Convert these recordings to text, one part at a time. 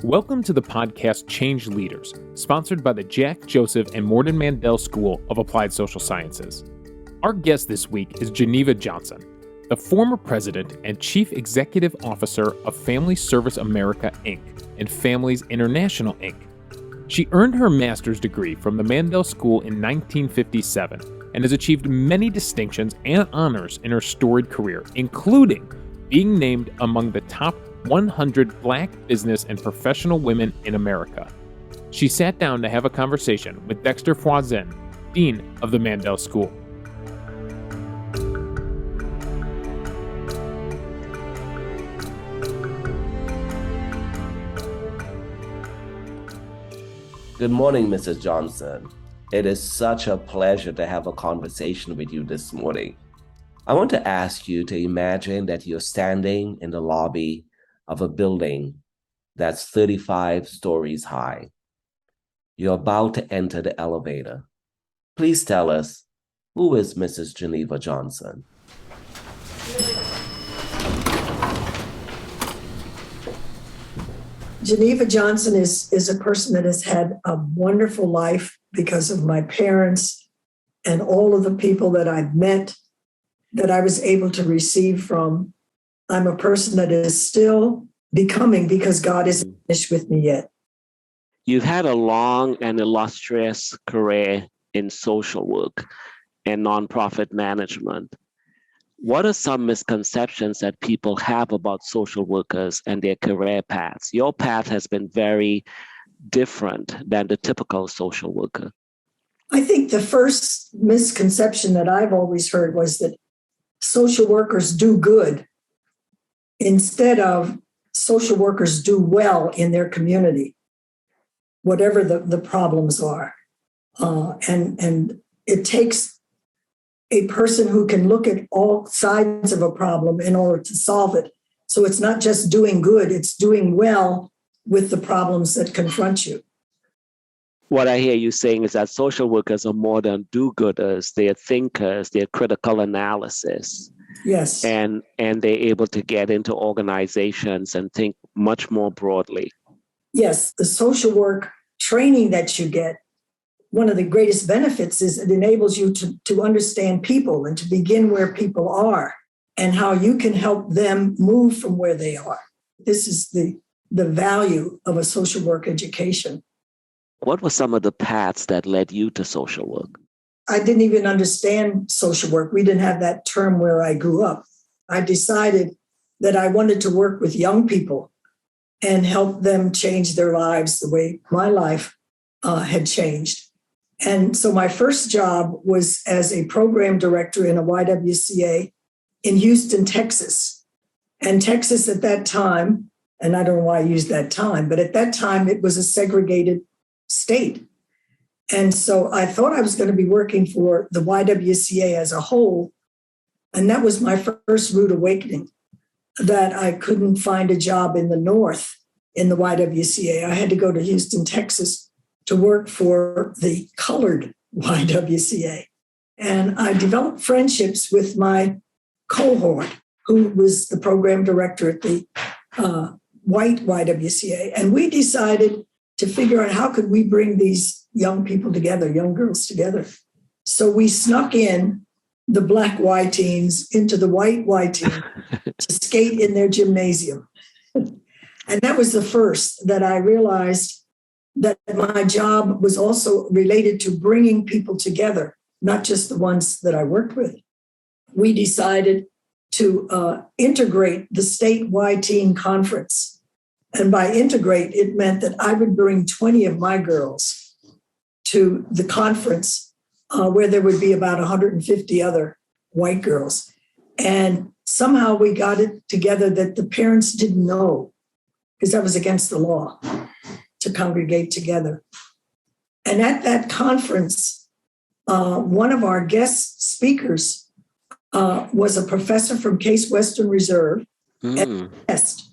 Welcome to the podcast Change Leaders, sponsored by the Jack Joseph and Morden Mandel School of Applied Social Sciences. Our guest this week is Geneva Johnson, the former president and chief executive officer of Family Service America, Inc. and Families International, Inc. She earned her master's degree from the Mandel School in 1957 and has achieved many distinctions and honors in her storied career, including being named among the top 100 Black business and professional women in America. She sat down to have a conversation with Dexter Foisin, Dean of the Mandel School. Good morning, Mrs. Johnson. It is such a pleasure to have a conversation with you this morning. I want to ask you to imagine that you're standing in the lobby of a building that's 35 stories high. You're about to enter the elevator. Please tell us, who is Mrs. Geneva Johnson? Geneva Johnson is a person that has had a wonderful life because of my parents and all of the people that I've met that I was able to receive from. I'm a person that is still becoming because God isn't finished with me yet. You've had a long and illustrious career in social work and nonprofit management. What are some misconceptions that people have about social workers and their career paths? Your path has been very different than the typical social worker. I think the first misconception that I've always heard was that social workers do good instead of social workers do well in their community, whatever the problems are. And it takes a person who can look at all sides of a problem in order to solve it. So it's not just doing good, it's doing well with the problems that confront you. What I hear you saying is that social workers are more than do-gooders. They're thinkers, they're critical analysis. Yes. And they're able to get into organizations and think much more broadly. Yes, the social work training that you get, one of the greatest benefits is it enables you to understand people and to begin where people are and how you can help them move from where they are. This is the value of a social work education. What were some of the paths that led you to social work? I didn't even understand social work. We didn't have that term where I grew up. I decided that I wanted to work with young people and help them change their lives the way my life had changed. And so my first job was as a program director in a YWCA in Houston, Texas. And Texas at that time, and I don't know why I used that time, but at that time it was a segregated state. And so I thought I was going to be working for the YWCA as a whole. And that was my first rude awakening, that I couldn't find a job in the North in the YWCA. I had to go to Houston, Texas to work for the colored YWCA. And I developed friendships with my cohort, who was the program director at the white YWCA. And we decided to figure out how could we bring these young people together, young girls together. So we snuck in the black Y teens into the white Y team to skate in their gymnasium. And that was the first that I realized that my job was also related to bringing people together, not just the ones that I worked with. We decided to integrate the state Y Teen Conference. And by integrate, it meant that I would bring 20 of my girls to the conference where there would be about 150 other white girls. And somehow we got it together that the parents didn't know, because that was against the law to congregate together. And at that conference, one of our guest speakers was a professor from Case Western Reserve at West.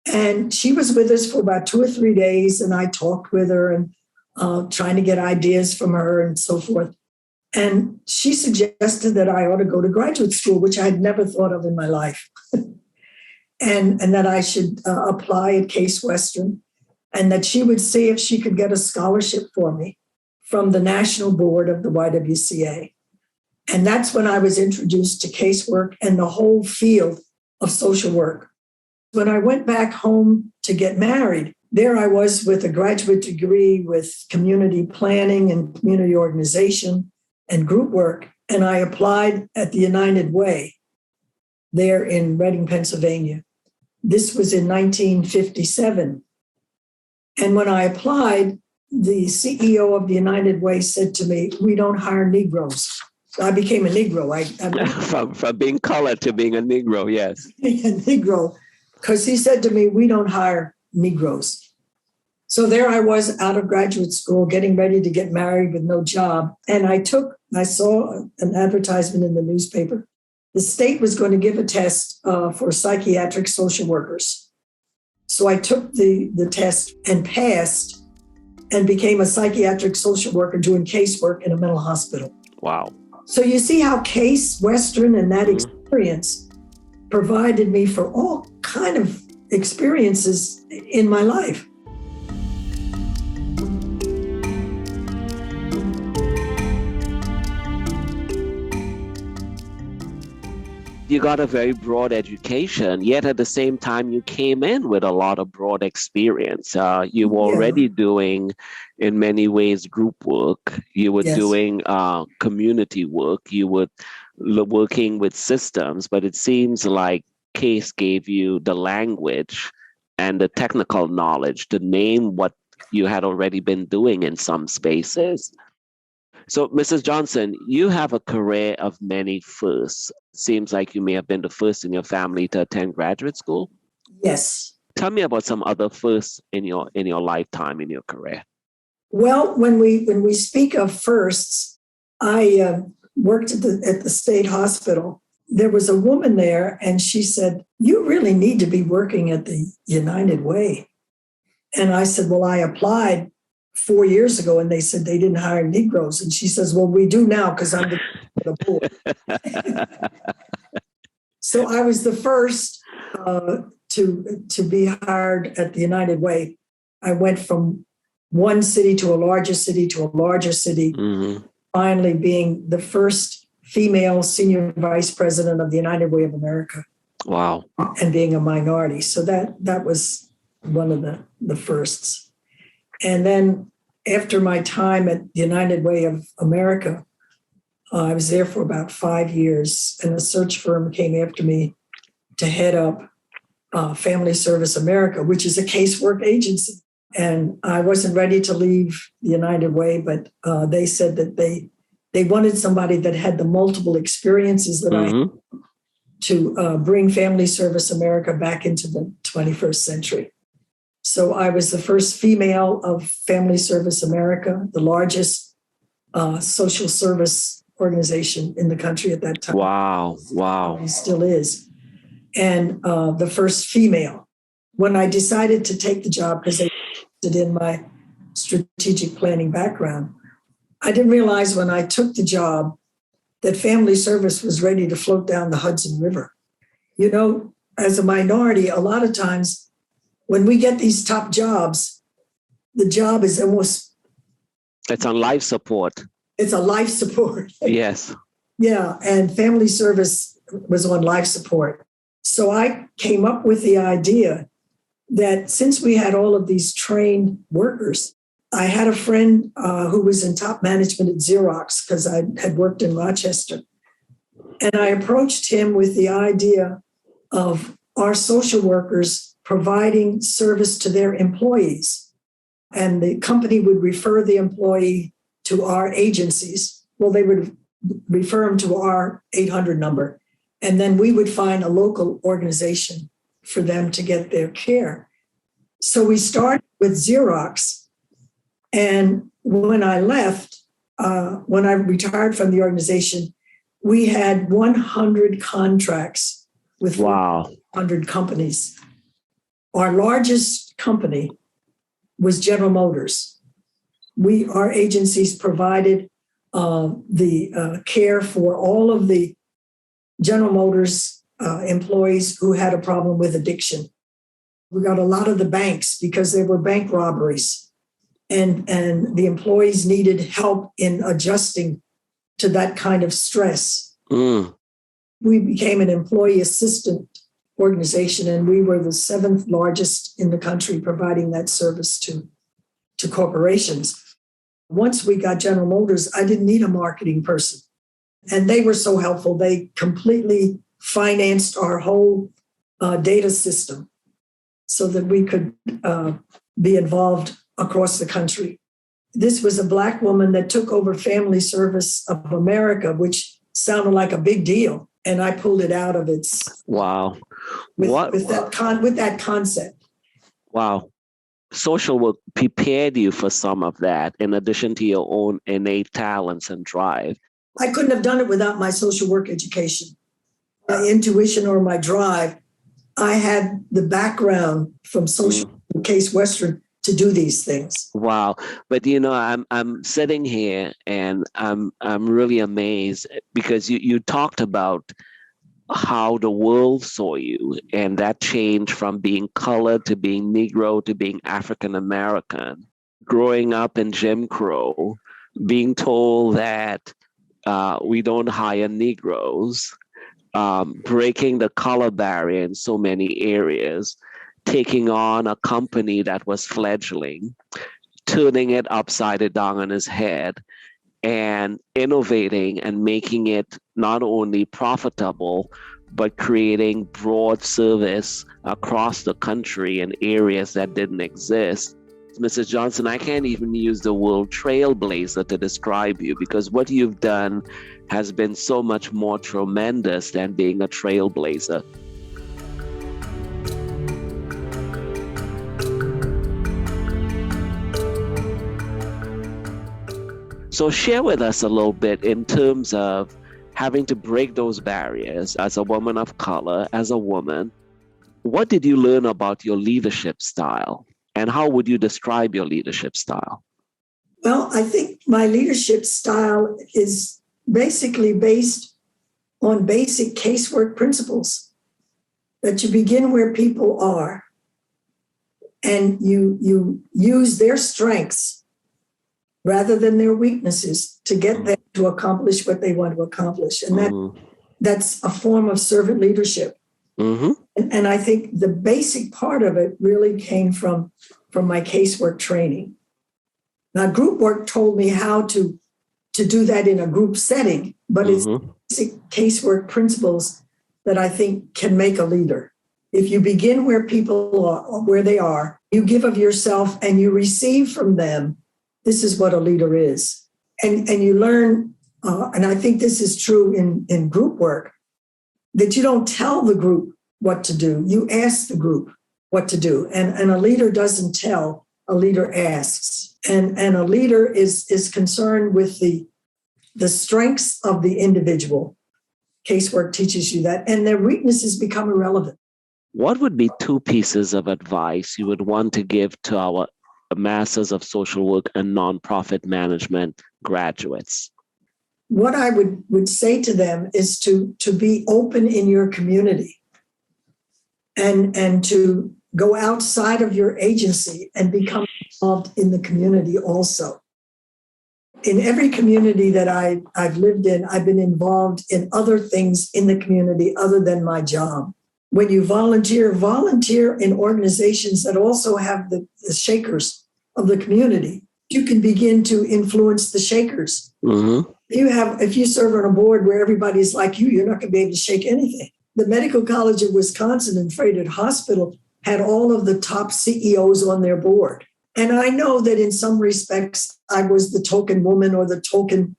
And she was with us for about 2 or 3 days, and I talked with her and trying to get ideas from her and so forth. And she suggested that I ought to go to graduate school, which I had never thought of in my life. and that I should apply at Case Western, and that she would see if she could get a scholarship for me from the national board of the YWCA. And that's when I was introduced to casework and the whole field of social work. When I went back home to get married, there I was with a graduate degree with community planning and community organization and group work. And I applied at the United Way there in Reading, Pennsylvania. This was in 1957. And when I applied, the CEO of the United Way said to me, "We don't hire Negroes." So I became a Negro. From being colored to being a Negro, yes. A Negro, because he said to me, "We don't hire Negroes." So there I was out of graduate school, getting ready to get married with no job. And I saw an advertisement in the newspaper. The state was going to give a test for psychiatric social workers. So I took the test and passed and became a psychiatric social worker doing casework in a mental hospital. Wow. So you see how Case Western and that experience provided me for all kind of experiences in my life. You got a very broad education, yet at the same time, you came in with a lot of broad experience. You were already doing, in many ways, group work. You were doing community work. You were working with systems, but it seems like Case gave you the language and the technical knowledge to name what you had already been doing in some spaces. So, Mrs. Johnson, you have a career of many firsts. Seems like you may have been the first in your family to attend graduate school. Yes. Tell me about some other firsts in your lifetime, in your career. Well, when we speak of firsts, I worked at the state hospital. There was a woman there, and she said, "You really need to be working at the United Way." And I said, "Well, I applied 4 years ago, and they said they didn't hire Negroes." And she says, "Well, we do now because I'm the board." So I was the first to be hired at the United Way. I went from one city to a larger city to a larger city, finally being the first female senior vice president of the United Way of America. Wow. And being a minority. So that was one of the firsts. And then after my time at the United Way of America, I was there for about 5 years, and a search firm came after me to head up Family Service America, which is a casework agency. And I wasn't ready to leave the United Way, but they said that they wanted somebody that had the multiple experiences that I had to bring Family Service America back into the 21st century. So I was the first female of Family Service America, the largest social service organization in the country at that time. Wow. It still is. And the first female. When I decided to take the job, because they did in my strategic planning background, I didn't realize when I took the job that Family Service was ready to float down the Hudson River. You know, as a minority, a lot of times when we get these top jobs, the job is almost... It's on life support. It's a life support. Yes. Yeah, and Family Service was on life support. So I came up with the idea that since we had all of these trained workers, I had a friend who was in top management at Xerox because I had worked in Rochester. And I approached him with the idea of our social workers providing service to their employees. And the company would refer the employee to our agencies. Well, they would refer them to our 800 number. And then we would find a local organization for them to get their care. So we started with Xerox. And when I left, when I retired from the organization, we had 100 contracts with 100 companies. Our largest company was General Motors. Our agencies provided the care for all of the General Motors employees who had a problem with addiction. We got a lot of the banks because there were bank robberies, and the employees needed help in adjusting to that kind of stress. We became an employee assistant organization, and we were the 7th largest in the country providing that service to corporations. Once we got General Motors, I didn't need a marketing person. And they were so helpful. They completely financed our whole data system so that we could be involved across the country. This was a Black woman that took over Family Service of America, which sounded like a big deal. And I pulled it out of its with that concept. Wow. Social work prepared you for some of that in addition to your own innate talents and drive. I couldn't have done it without my social work education, my intuition or my drive. I had the background from social Case Western to do these things. Wow. But I'm sitting here and I'm really amazed because you talked about how the world saw you, and that changed from being colored to being Negro to being African American, growing up in Jim Crow, being told that we don't hire Negroes, breaking the color barrier in so many areas, taking on a company that was fledgling, turning it upside down on his head, and innovating and making it not only profitable, but creating broad service across the country in areas that didn't exist. Mrs. Johnson, I can't even use the word trailblazer to describe you because what you've done has been so much more tremendous than being a trailblazer. So share with us a little bit in terms of having to break those barriers as a woman of color, as a woman. What did you learn about your leadership style? And how would you describe your leadership style? Well, I think my leadership style is basically based on basic casework principles, that you begin where people are and you use their strengths rather than their weaknesses to get them to accomplish what they want to accomplish. And that's a form of servant leadership. And I think the basic part of it really came from my casework training. Now, group work told me how to do that in a group setting, but it's basic casework principles that I think can make a leader. If you begin where people are, where they are, you give of yourself and you receive from them, this is what a leader is. And you learn, and I think this is true in group work, that you don't tell the group what to do. You ask the group what to do. And a leader doesn't tell, a leader asks. And a leader is concerned with the strengths of the individual. Casework teaches you that, and their weaknesses become irrelevant. What would be 2 pieces of advice you would want to give to our Masters of Social Work and Nonprofit Management graduates? What I would say to them is to be open in your community and to go outside of your agency and become involved in the community also. In every community that I've lived in, I've been involved in other things in the community other than my job. When you volunteer in organizations that also have the shakers of the community. You can begin to influence the shakers. If you serve on a board where everybody's like you, you're not going to be able to shake anything. The Medical College of Wisconsin and Freighted Hospital had all of the top CEOs on their board. And I know that in some respects, I was the token woman or the token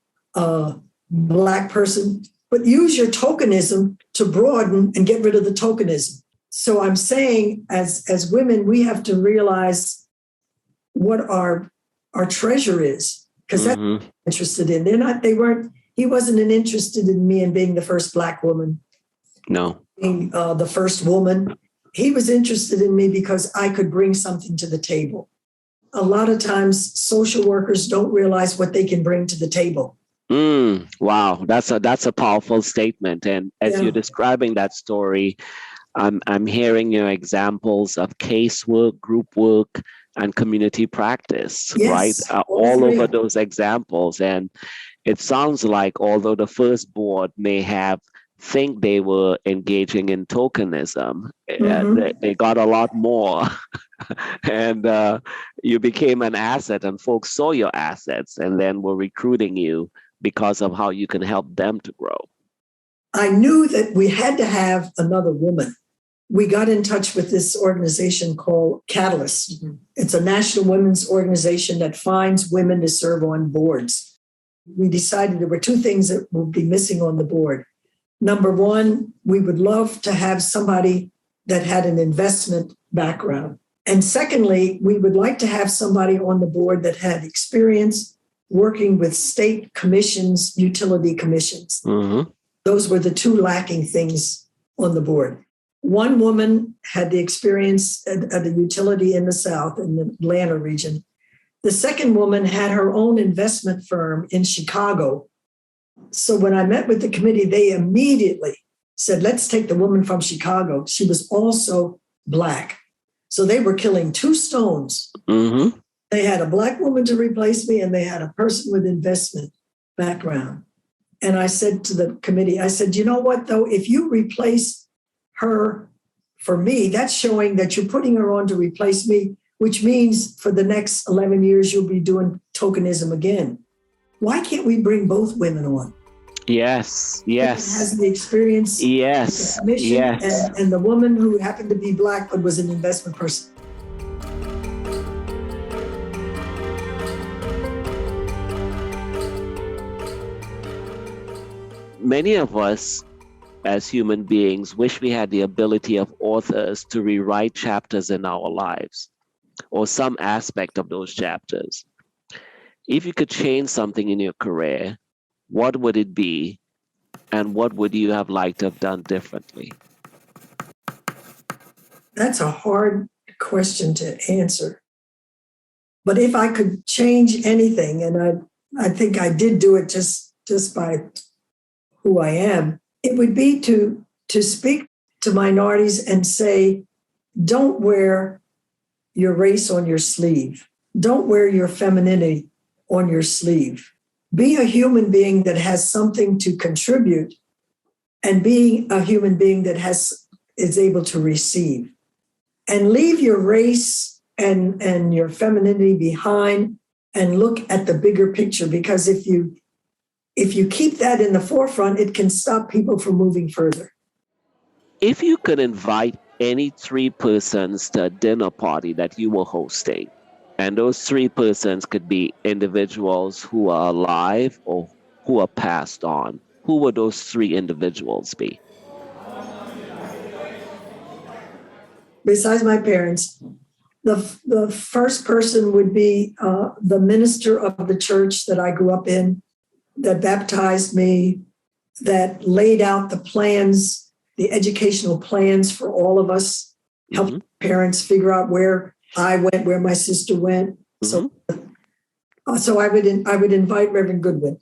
Black person, but use your tokenism to broaden and get rid of the tokenism. So I'm saying as women, we have to realize what our treasure is, because that's what I'm interested in. He wasn't interested in me in being the first Black woman. No. Being the first woman. He was interested in me because I could bring something to the table. A lot of times social workers don't realize what they can bring to the table. Wow, that's a powerful statement. And as Yeah. you're describing that story, I'm hearing your examples of casework, group work, and community practice, right? Yes, all All over three. those examples. And it sounds like although the first board may have think they were engaging in tokenism, Mm-hmm. they got a lot more. And you became an asset, and folks saw your assets and then were recruiting you because of how you can help them to grow. I knew that we had to have another woman. We got in touch with this organization called Catalyst. Mm-hmm. It's a national women's organization that finds women to serve on boards. We decided there were two things that would be missing on the board. Number one, we would love to have somebody that had an investment background. And secondly, we would like to have somebody on the board that had experience working with state commissions, utility commissions. Mm-hmm. Those were the two lacking things on the board. One woman had the experience at a utility in the South, in the Atlanta region. The second woman had her own investment firm in Chicago. So when I met with the committee, they immediately said, let's take the woman from Chicago. She was also Black. So they were killing two stones. Mm-hmm. They had a Black woman to replace me, and they had a person with investment background. And I said to the committee, I said, you know what, though, if you replace her for me, that's showing that you're putting her on to replace me, which means for the next 11 years, you'll be doing tokenism again. Why can't we bring both women on? Yes. Has the experience. Yes. The commission, Yes. and the woman who happened to be Black but was an investment person. Many of us as human beings wish we had the ability of authors to rewrite chapters in our lives or some aspect of those chapters. If you could change something in your career, what would it be, and what would you have liked to have done differently? That's a hard question to answer. But if I could change anything, and I think I did do it just by who I am, it would be to speak to minorities and say, don't wear your race on your sleeve. Don't wear your femininity on your sleeve. Be a human being that has something to contribute, and being a human being that is able to receive. And leave your race and your femininity behind and look at the bigger picture, because if you keep that in the forefront, it can stop people from moving further. If you could invite any three persons to a dinner party that you were hosting, and those three persons could be individuals who are alive or who are passed on, who would those three individuals be? Besides my parents, the first person would be the minister of the church that I grew up in, that baptized me, that laid out the plans, the educational plans for all of us, helped parents figure out where I went, where my sister went. So I would invite Reverend Goodwin.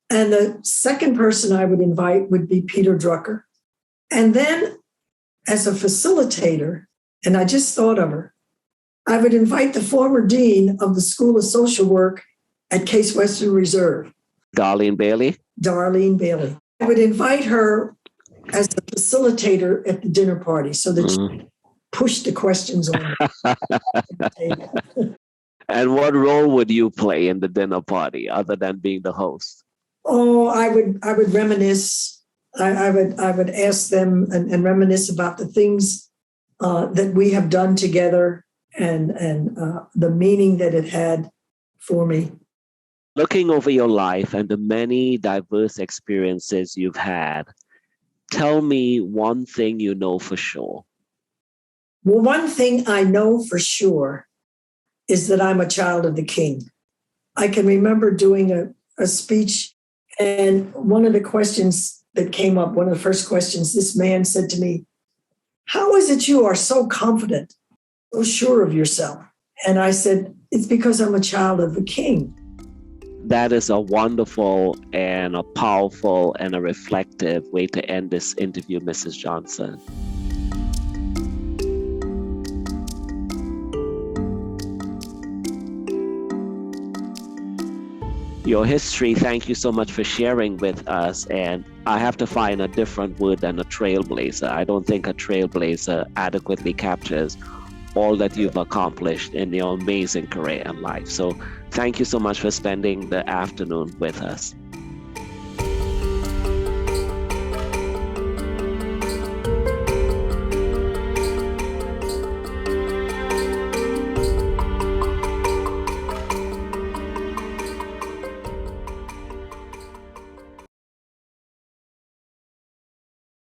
And the second person I would invite would be Peter Drucker. And then as a facilitator, and I just thought of her, I would invite the former dean of the School of Social Work at Case Western Reserve. Darlene Bailey? Darlene Bailey. I would invite her as the facilitator at the dinner party so that she pushed the questions on the table. And what role would you play in the dinner party other than being the host? Oh, I would reminisce. I would ask them and reminisce about the things that we have done together and the meaning that it had for me. Looking over your life and the many diverse experiences you've had, tell me one thing you know for sure. Well, one thing I know for sure is that I'm a child of the King. I can remember doing a speech, and one of the questions that came up, one of the first questions, this man said to me, "How is it you are so confident, so sure of yourself?" And I said, "It's because I'm a child of the King." that is a wonderful and a powerful and a reflective way to end this interview, Mrs. Johnson. Your history, thank you so much for sharing with us. And I have to find a different word than a trailblazer. I don't think a trailblazer adequately captures all that you've accomplished in your amazing career and life. So thank you so much for spending the afternoon with us.